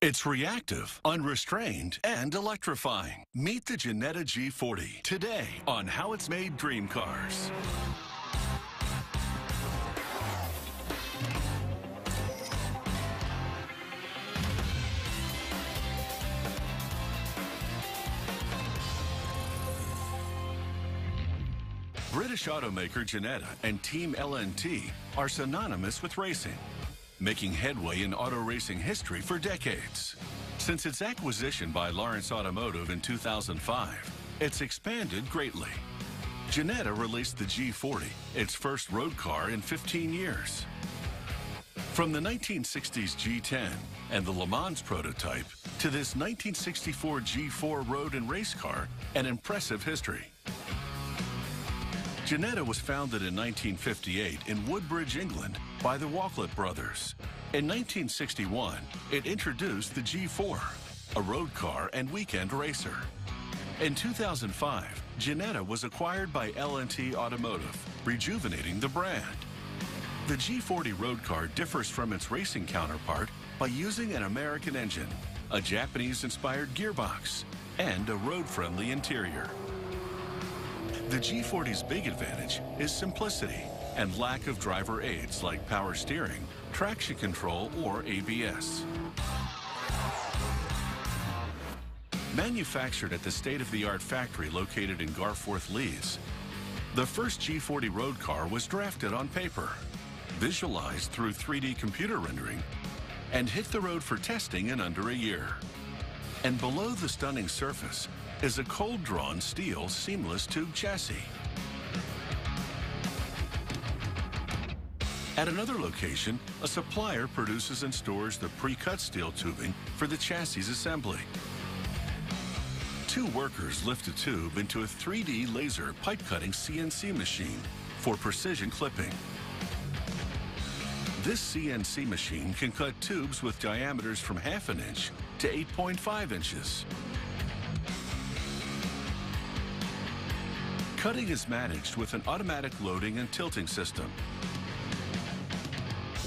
It's reactive, unrestrained, and electrifying. Meet the Ginetta G40 today on How It's Made Dream Cars. British automaker Ginetta and Team LNT are synonymous with racing, making headway in auto racing history for decades. Since its acquisition by Lawrence Automotive in 2005, it's expanded greatly. Ginetta released the G40, its first road car in 15 years. From the 1960s G10 and the Le Mans prototype to this 1964 G4 road and race car, an impressive history. Ginetta was founded in 1958 in Woodbridge, England, by the Walklett brothers. In 1961, it introduced the G4, a road car and weekend racer. In 2005, Ginetta was acquired by LNT Automotive, rejuvenating the brand. The G40 road car differs from its racing counterpart by using an American engine, a Japanese-inspired gearbox, and a road-friendly interior. The G40's big advantage is simplicity and lack of driver aids like power steering, traction control, or ABS. Manufactured at the state-of-the-art factory located in Garforth, Leeds, the first G40 road car was drafted on paper, visualized through 3D computer rendering, and hit the road for testing in under a year. And below the stunning surface is a cold-drawn steel seamless tube chassis. At another location, a supplier produces and stores the pre-cut steel tubing for the chassis assembly. Two workers lift a tube into a 3D laser pipe-cutting CNC machine for precision clipping. This CNC machine can cut tubes with diameters from ½ inch to 8.5 inches. Cutting is managed with an automatic loading and tilting system.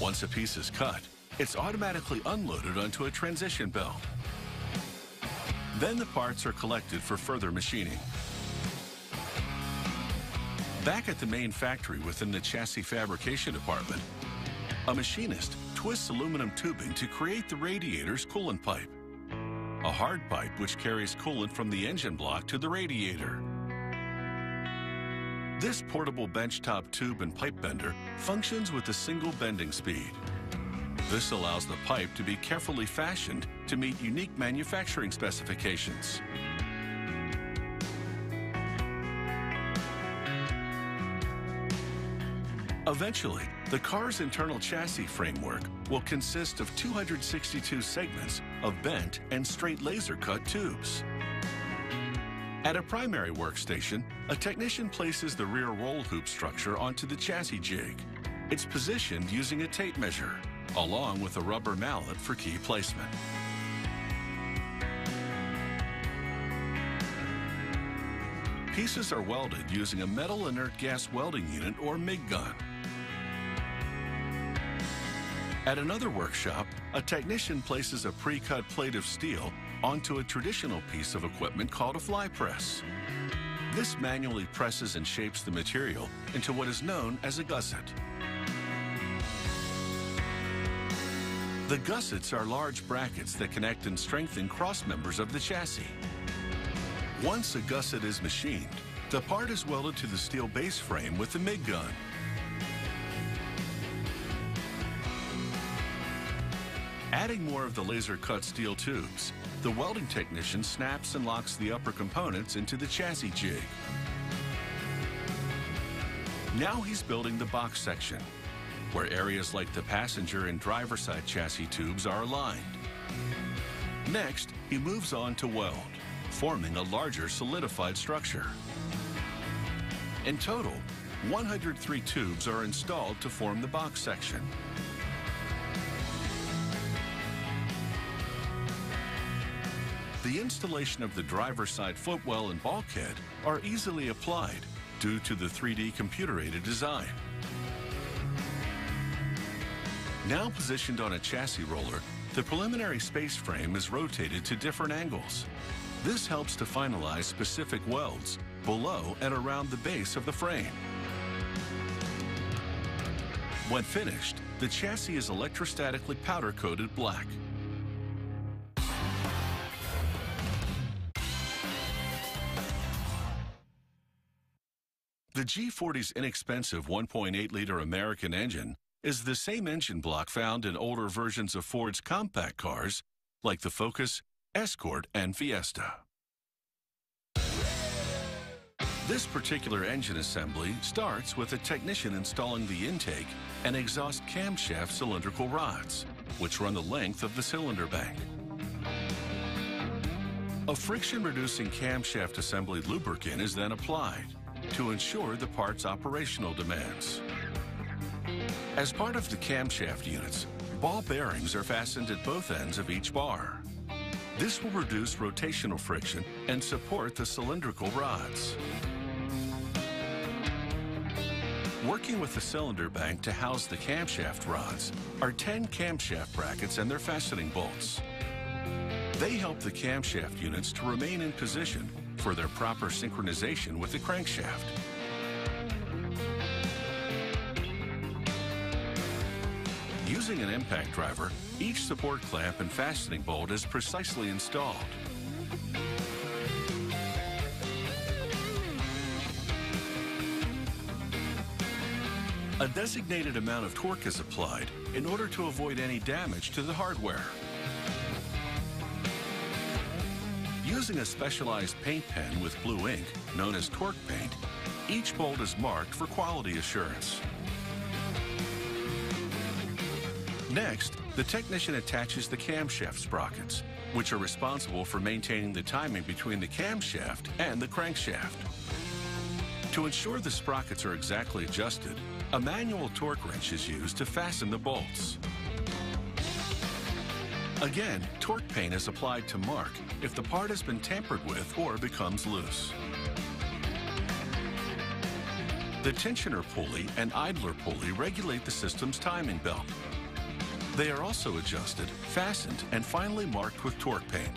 Once a piece is cut, it's automatically unloaded onto a transition belt. Then the parts are collected for further machining. Back at the main factory within the chassis fabrication department, a machinist twists aluminum tubing to create the radiator's coolant pipe, a hard pipe which carries coolant from the engine block to the radiator. This portable benchtop tube and pipe bender functions with a single bending speed. This allows the pipe to be carefully fashioned to meet unique manufacturing specifications. Eventually, the car's internal chassis framework will consist of 262 segments of bent and straight laser-cut tubes. At a primary workstation, a technician places the rear roll hoop structure onto the chassis jig. It's positioned using a tape measure, along with a rubber mallet for key placement. Pieces are welded using a metal inert gas welding unit or MIG gun. At another workshop, a technician places a pre-cut plate of steel onto a traditional piece of equipment called a fly press. This manually presses and shapes the material into what is known as a gusset. The gussets are large brackets that connect and strengthen cross members of the chassis. Once a gusset is machined, the part is welded to the steel base frame with the MIG gun. Adding more of the laser-cut steel tubes, the welding technician snaps and locks the upper components into the chassis jig. Now he's building the box section, where areas like the passenger and driver side chassis tubes are aligned. Next, he moves on to weld, forming a larger solidified structure. In total, 103 tubes are installed to form the box section. The installation of the driver's side footwell and bulkhead are easily applied due to the 3D computer-aided design. Now positioned on a chassis roller, the preliminary space frame is rotated to different angles. This helps to finalize specific welds below and around the base of the frame. When finished, the chassis is electrostatically powder-coated black. The G40's inexpensive 1.8-liter American engine is the same engine block found in older versions of Ford's compact cars like the Focus, Escort, and Fiesta. This particular engine assembly starts with a technician installing the intake and exhaust camshaft cylindrical rods, which run the length of the cylinder bank. A friction-reducing camshaft assembly lubricant is then applied to ensure the part's operational demands. As part of the camshaft units, ball bearings are fastened at both ends of each bar. This will reduce rotational friction and support the cylindrical rods. Working with the cylinder bank to house the camshaft rods are 10 camshaft brackets and their fastening bolts. They help the camshaft units to remain in position for their proper synchronization with the crankshaft. Using an impact driver, each support clamp and fastening bolt is precisely installed. A designated amount of torque is applied in order to avoid any damage to the hardware. Using a specialized paint pen with blue ink, known as torque paint, each bolt is marked for quality assurance. Next, the technician attaches the camshaft sprockets, which are responsible for maintaining the timing between the camshaft and the crankshaft. To ensure the sprockets are exactly adjusted, a manual torque wrench is used to fasten the bolts. Again, torque paint is applied to mark if the part has been tampered with or becomes loose. The tensioner pulley and idler pulley regulate the system's timing belt. They are also adjusted, fastened, and finally marked with torque paint.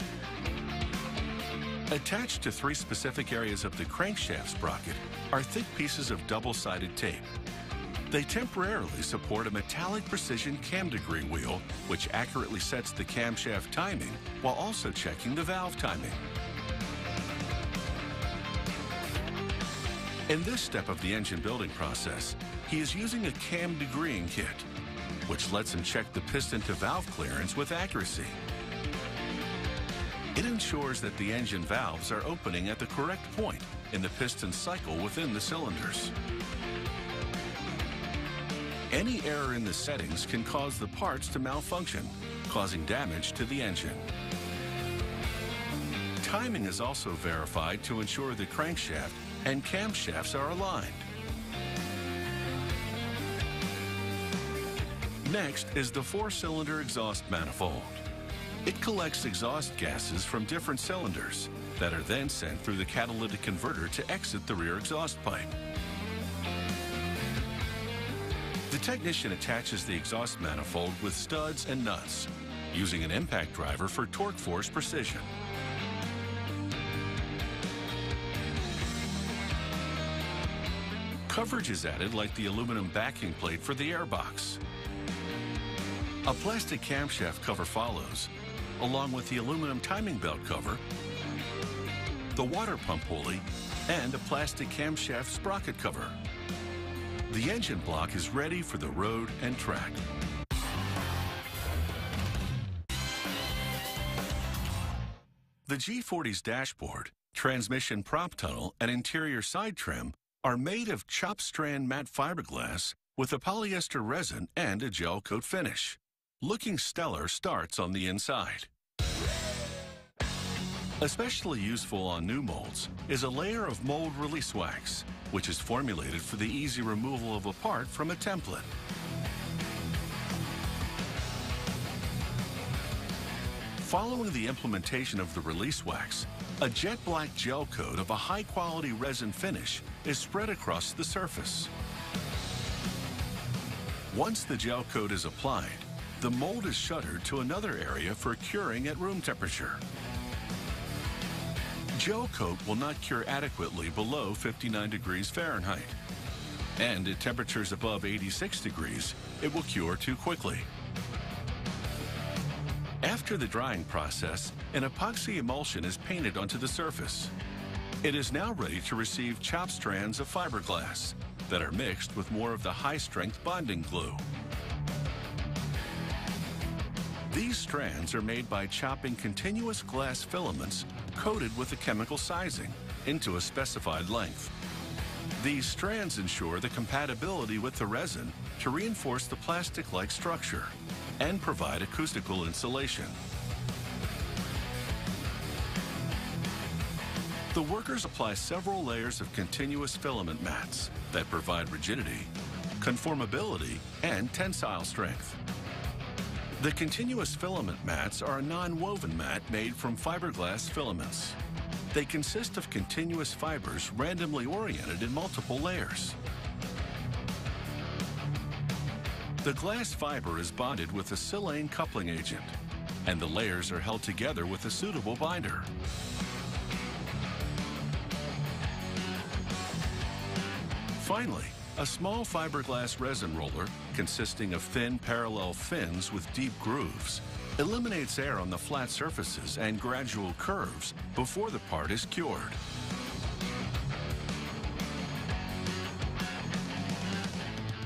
Attached to 3 specific areas of the crankshaft sprocket are thick pieces of double-sided tape. They temporarily support a metallic precision cam degree wheel, which accurately sets the camshaft timing while also checking the valve timing. In this step of the engine building process, he is using a cam degreeing kit, which lets him check the piston to valve clearance with accuracy. It ensures that the engine valves are opening at the correct point in the piston cycle within the cylinders. Any error in the settings can cause the parts to malfunction, causing damage to the engine. Timing is also verified to ensure the crankshaft and camshafts are aligned. Next is the 4-cylinder exhaust manifold. It collects exhaust gases from different cylinders that are then sent through the catalytic converter to exit the rear exhaust pipe. The technician attaches the exhaust manifold with studs and nuts, using an impact driver for torque force precision. Coverage is added like the aluminum backing plate for the airbox. A plastic camshaft cover follows, along with the aluminum timing belt cover, the water pump pulley, and a plastic camshaft sprocket cover. The engine block is ready for the road and track. The G40's dashboard, transmission prop tunnel, and interior side trim are made of chopped strand matte fiberglass with a polyester resin and a gel coat finish. Looking stellar starts on the inside. Especially useful on new molds is a layer of mold release wax, which is formulated for the easy removal of a part from a template. Following the implementation of the release wax, a jet black gel coat of a high-quality resin finish is spread across the surface. Once the gel coat is applied, the mold is shuttered to another area for curing at room temperature. Gel coat will not cure adequately below 59 degrees Fahrenheit. And at temperatures above 86 degrees, it will cure too quickly. After the drying process, an epoxy emulsion is painted onto the surface. It is now ready to receive chopped strands of fiberglass that are mixed with more of the high-strength bonding glue. These strands are made by chopping continuous glass filaments coated with a chemical sizing into a specified length. These strands ensure the compatibility with the resin to reinforce the plastic-like structure and provide acoustical insulation. The workers apply several layers of continuous filament mats that provide rigidity, conformability, and tensile strength. The continuous filament mats are a non-woven mat made from fiberglass filaments. They consist of continuous fibers randomly oriented in multiple layers. The glass fiber is bonded with a silane coupling agent, and the layers are held together with a suitable binder. Finally, a small fiberglass resin roller consisting of thin parallel fins with deep grooves eliminates air on the flat surfaces and gradual curves before the part is cured.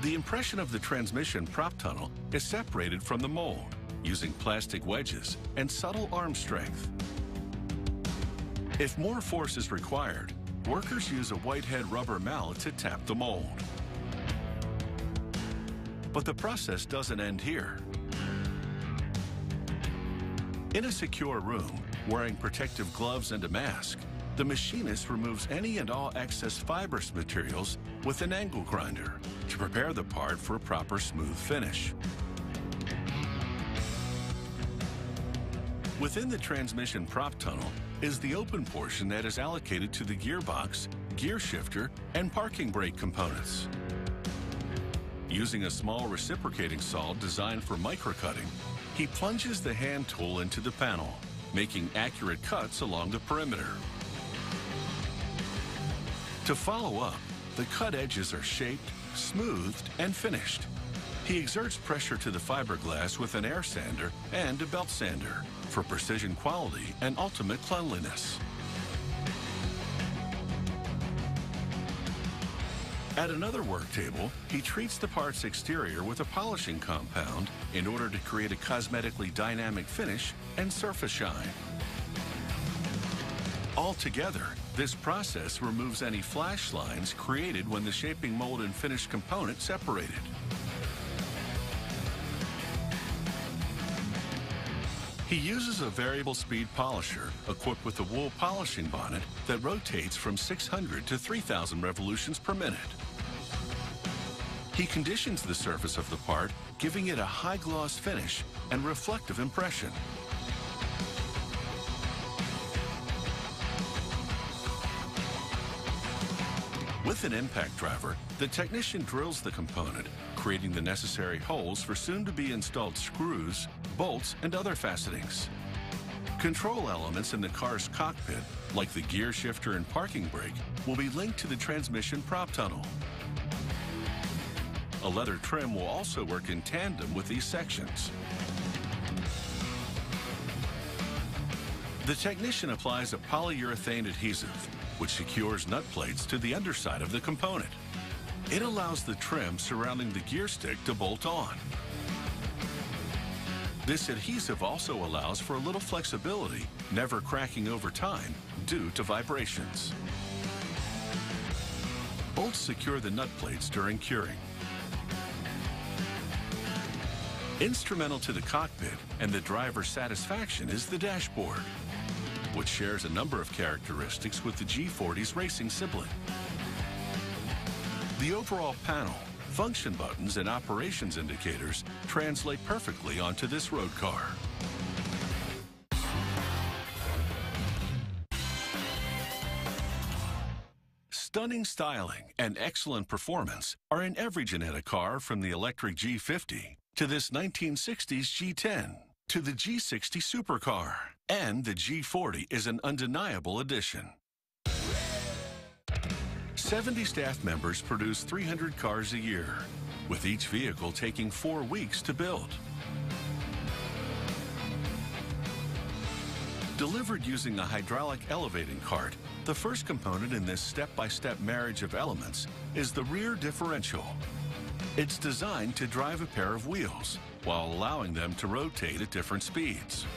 The impression of the transmission prop tunnel is separated from the mold using plastic wedges and subtle arm strength. If more force is required, workers use a whitehead rubber mallet to tap the mold. But the process doesn't end here. In a secure room, wearing protective gloves and a mask, the machinist removes any and all excess fibrous materials with an angle grinder to prepare the part for a proper smooth finish. Within the transmission prop tunnel is the open portion that is allocated to the gearbox, gear shifter, and parking brake components. Using a small reciprocating saw designed for microcutting, he plunges the hand tool into the panel, making accurate cuts along the perimeter. To follow up, the cut edges are shaped, smoothed, and finished. He exerts pressure to the fiberglass with an air sander and a belt sander for precision quality and ultimate cleanliness. At another work table, he treats the part's exterior with a polishing compound in order to create a cosmetically dynamic finish and surface shine. Altogether, this process removes any flash lines created when the shaping mold and finished component separated. He uses a variable speed polisher equipped with a wool polishing bonnet that rotates from 600 to 3,000 revolutions per minute. He conditions the surface of the part, giving it a high gloss finish and reflective impression. With an impact driver, the technician drills the component, creating the necessary holes for soon-to-be installed screws, bolts, and other fastenings. Control elements in the car's cockpit, like the gear shifter and parking brake, will be linked to the transmission prop tunnel. A leather trim will also work in tandem with these sections. The technician applies a polyurethane adhesive, which secures nut plates to the underside of the component. It allows the trim surrounding the gear stick to bolt on. This adhesive also allows for a little flexibility, never cracking over time due to vibrations. Bolts secure the nut plates during curing. Instrumental to the cockpit and the driver's satisfaction is the dashboard, which shares a number of characteristics with the G40's racing sibling. The overall panel, function buttons, and operations indicators translate perfectly onto this road car. Stunning styling and excellent performance are in every Ginetta car, from the electric G40 to this 1960s G10, to the G60 supercar, and the G40 is an undeniable addition. 70 staff members produce 300 cars a year, with each vehicle taking 4 weeks to build. Delivered using a hydraulic elevating cart, the first component in this step-by-step marriage of elements is the rear differential. It's designed to drive a pair of wheels while allowing them to rotate at different speeds.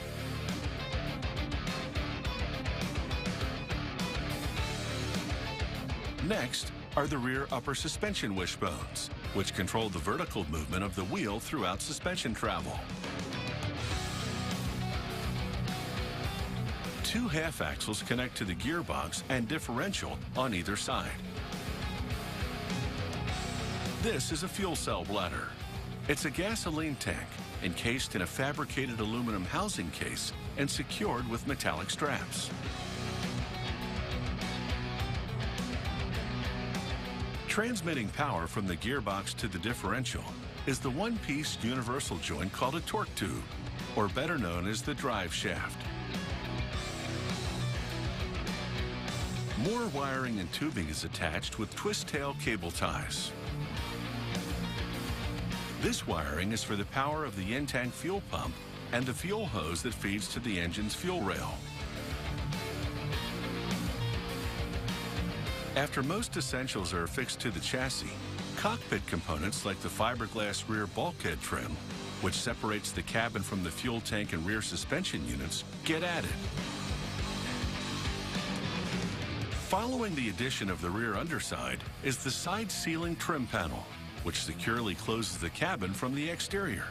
Next are the rear upper suspension wishbones, which control the vertical movement of the wheel throughout suspension travel. 2 half axles connect to the gearbox and differential on either side. This is a fuel cell bladder. It's a gasoline tank encased in a fabricated aluminum housing case and secured with metallic straps. Transmitting power from the gearbox to the differential is the one-piece universal joint called a torque tube, or better known as the drive shaft. More wiring and tubing is attached with twist-tail cable ties. This wiring is for the power of the in-tank fuel pump and the fuel hose that feeds to the engine's fuel rail. After most essentials are affixed to the chassis, cockpit components like the fiberglass rear bulkhead trim, which separates the cabin from the fuel tank and rear suspension units, get added. Following the addition of the rear underside is the side ceiling trim panel, which securely closes the cabin from the exterior.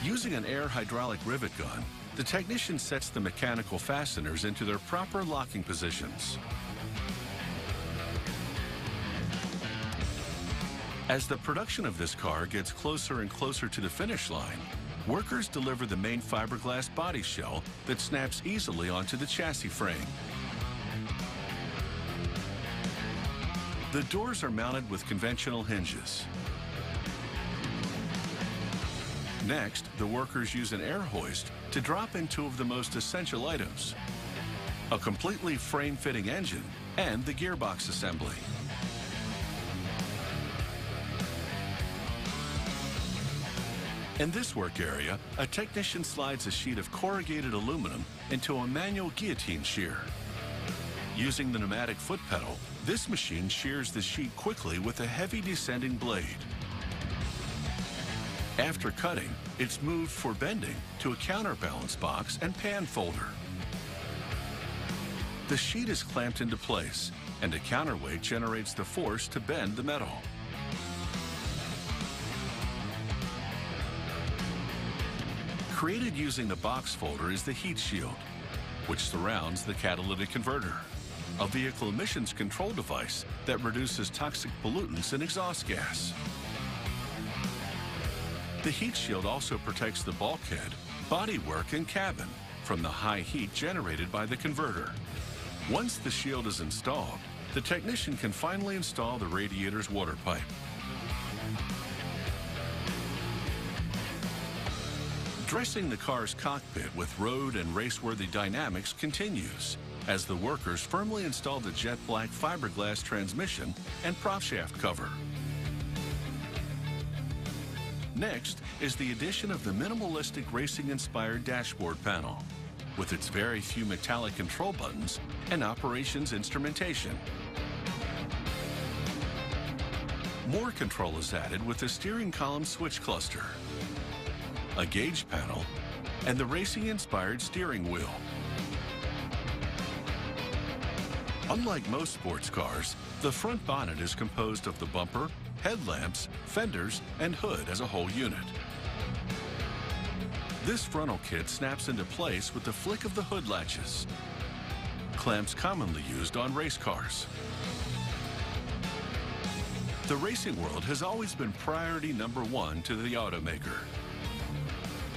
Using an air hydraulic rivet gun, the technician sets the mechanical fasteners into their proper locking positions. As the production of this car gets closer and closer to the finish line, workers deliver the main fiberglass body shell that snaps easily onto the chassis frame. The doors are mounted with conventional hinges. Next, the workers use an air hoist to drop in 2 of the most essential items: a completely frame-fitting engine and the gearbox assembly. In this work area, a technician slides a sheet of corrugated aluminum into a manual guillotine shear. Using the pneumatic foot pedal, this machine shears the sheet quickly with a heavy descending blade. After cutting, it's moved for bending to a counterbalance box and pan folder. The sheet is clamped into place, and a counterweight generates the force to bend the metal. Created using the box folder is the heat shield, which surrounds the catalytic converter, a vehicle emissions control device that reduces toxic pollutants and exhaust gas. The heat shield also protects the bulkhead, bodywork, and cabin from the high heat generated by the converter. Once the shield is installed, the technician can finally install the radiator's water pipe. Dressing the car's cockpit with road and race-worthy dynamics continues as the workers firmly install the jet black fiberglass transmission and prop shaft cover. Next is the addition of the minimalistic racing-inspired dashboard panel, with its very few metallic control buttons and operations instrumentation. More control is added with the steering column switch cluster, a gauge panel, and the racing-inspired steering wheel. Unlike most sports cars, the front bonnet is composed of the bumper, headlamps, fenders, and hood as a whole unit. This frontal kit snaps into place with the flick of the hood latches, clamps commonly used on race cars. The racing world has always been priority number 1 to the automaker.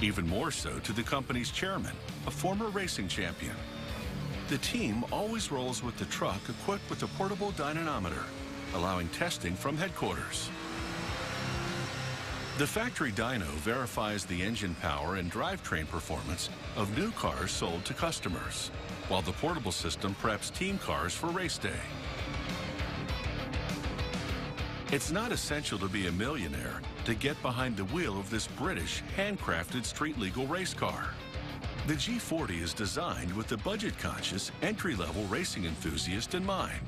Even more so to the company's chairman, a former racing champion. The team always rolls with the truck equipped with a portable dynamometer, allowing testing from headquarters. The factory dyno verifies the engine power and drivetrain performance of new cars sold to customers, while the portable system preps team cars for race day. It's not essential to be a millionaire to get behind the wheel of this British, handcrafted street-legal race car. The G40 is designed with the budget-conscious, entry-level racing enthusiast in mind.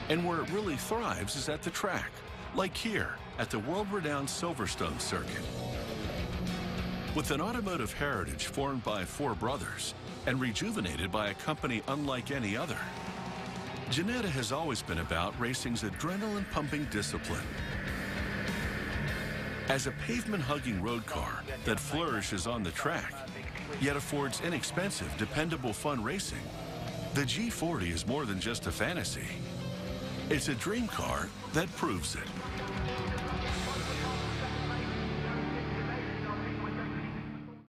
And where it really thrives is at the track, like here at the world-renowned Silverstone circuit. With an automotive heritage formed by four brothers and rejuvenated by a company unlike any other, Ginetta has always been about racing's adrenaline-pumping discipline. As a pavement-hugging road car that flourishes on the track, yet affords inexpensive, dependable fun racing, the G40 is more than just a fantasy. It's a dream car that proves it.